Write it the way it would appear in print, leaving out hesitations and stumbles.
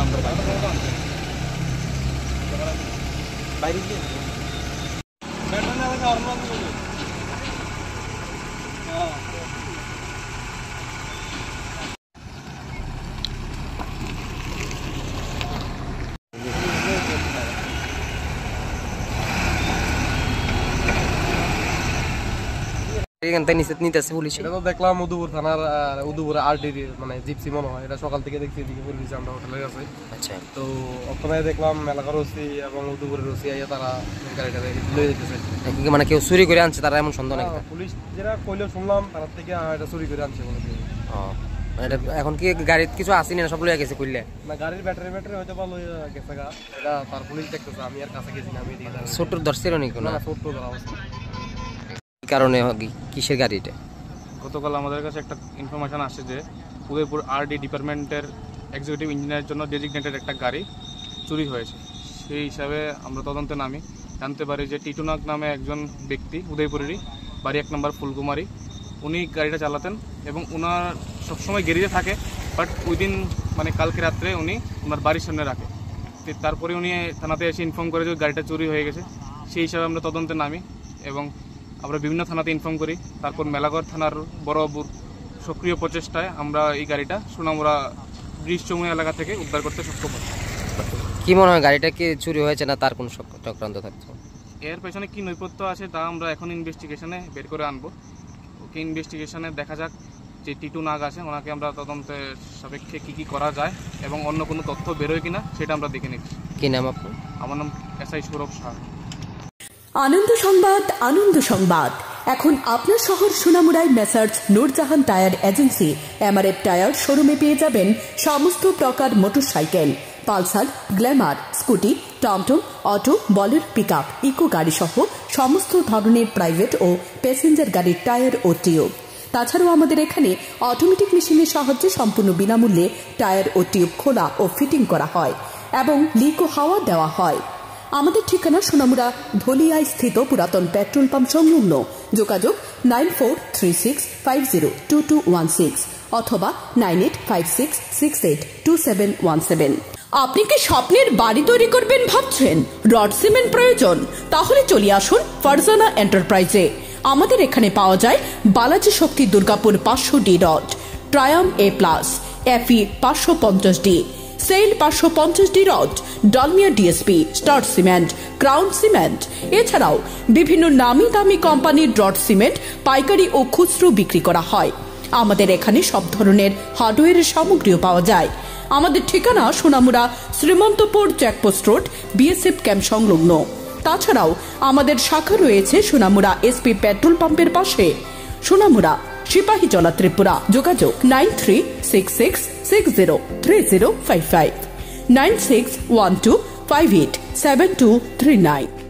Number বাইরে দেখলাম উদয়পুর থানার উদয়পুর আরডির মানে জিপসি মনে হয়, এটা সকাল থেকে দেখছি এদিকে পুলিশ আমরা হোটেলের কাছে। আচ্ছা, তো ওখানে দেখলাম এলাকার ওসি এবং উদয়পুরের ওসি আইয়া তারা গাড়িটা লয়ে যেতেছে। মানে কেউ চুরি করে আনছে তারা এমন সন্দেহ নাকি? পুলিশ যেটা কইলো শুনলাম তার থেকে এটা চুরি করে আনছে বলে। এটা এখন কি গাড়ির কিছু আসেনি না, সব লইয়া গেছে কইলে? না, গাড়ির ব্যাটারি হয়তো বা লইয়া গেছে গা, এটা তার পুলিশ দেখতেছে। আমি আর কাছে গেছি না, আমি এদিকে ছোট ধরছিল নাকি? না, ছোট ধরা অবস্থা। কারণে কিসের গাড়ি এটা? গতকাল আমাদের কাছে একটা ইনফরমেশন আসছে যে উদয়পুর আরডি ডিপার্টমেন্টের এক্সিকিউটিভ ইঞ্জিনিয়ারের জন্য ডেজিগনেটেড একটা গাড়ি চুরি হয়েছে। সেই হিসাবে আমরা তদন্তে নামি জানতে পারি যে টিটুনাগ নামে একজন ব্যক্তি, উদয়পুরেরই, বাড়ি 1 নম্বর ফুলকুমারী, উনি গাড়িটা চালাতেন এবং ওনার সবসময় গ্যারেজে থাকে, বাট উইদিন মানে কালকে রাত্রে উনি ওনার বাড়ির সামনে রাখে। তারপরে উনি থানাতে এসে ইনফর্ম করে যে গাড়িটা চুরি হয়ে গেছে। সেই হিসাবে আমরা তদন্তে নামি এবং আমরা বিভিন্ন থানাতে ইনফর্ম করি। তারপর মেলাঘর থানার বড়বাবুর সক্রিয় প্রচেষ্টায় আমরা এই গাড়িটা সোনামুড়া ব্রিজ চৌমুনি এলাকা থেকে উদ্ধার করতে সক্ষম হই। কি মনে হয় গাড়িটা কি চুরি হয়েছে না তার কোনো চক্রান্ত থাকছে? এর পেছনে কি নৈপথ্য আছে তা আমরা এখন ইনভেস্টিগেশনে বের করে আনবো। ওকে ইনভেস্টিগেশনে দেখা যাক যে টিটু নাগ আছে, ওনাকে আমরা তদন্তের সাপেক্ষে কি করা যায় এবং অন্য কোনো তথ্য বেরোয় কিনা সেটা আমরা দেখে নিচ্ছি। কি নাম আপনার? আমার নাম এসআই সৌরভ শাহ। আনন্দ সংবাদ, আনন্দ সংবাদ। এখন আপনার শহর সোনামুড়ায় messrs Noorjahan tyre agency MRF tyre শোরুমে পেয়ে যাবেন সমস্ত প্রকার মোটরসাইকেল, পালসার, গ্ল্যামার, স্কুটি, টমটম, অটো, বলেরো, পিকআপ, ইকো গাড়ি সহ সমস্ত ধরনের প্রাইভেট ও প্যাসেঞ্জার গাড়ির টায়ার ও টিউব। তাছাড়াও আমাদের এখানে অটোমেটিক মেশিনের সাহায্যে সম্পূর্ণ বিনামূল্যে টায়ার ও টিউব খোলা ও ফিটিং করা হয় এবং লিক ও হাওয়া দেওয়া হয়। আমাদের ঠিকানা সোনামুড়া ধলিয়ায় স্থিত পুরাতন পেট্রোল পাম্প সংলগ্ন। যোগাযোগ 9436502216 অথবা 9856682717। আপনি কি স্বপ্নের বাড়ি তৈরি করবেন ভাবছেন? রড সিমেন্ট প্রয়োজন? তাহলে চলে আসুন ফারজানা এন্টারপ্রাইজে। আমাদের এখানে পাওয়া যায় বালাজি শক্তি দুর্গাপুর 500D রড, ট্রায়াম A+, FE 550D, SAIL 550D rod, Dalmia DSP, star cement, crown cement. এছাড়াও বিভিন্ন নামি দামি কোম্পানির রড সিমেন্ট পাইকারি ও খুচরো বিক্রি করা হয়। আমাদের এখানে সব ধরনের হার্ডওয়্যারের সামগ্রীও পাওয়া যায়। আমাদের ঠিকানা Sonamura Srimantapur checkpost road, BSF camp সংলগ্ন। তাছাড়াও আমাদের শাখা রয়েছে সোনামুড়া এসপি পেট্রোল পাম্পের পাশে, সোনামুড়া সিপাহী জলা ত্রিপুরা। যোগাযোগ 9366603055, 9612587239।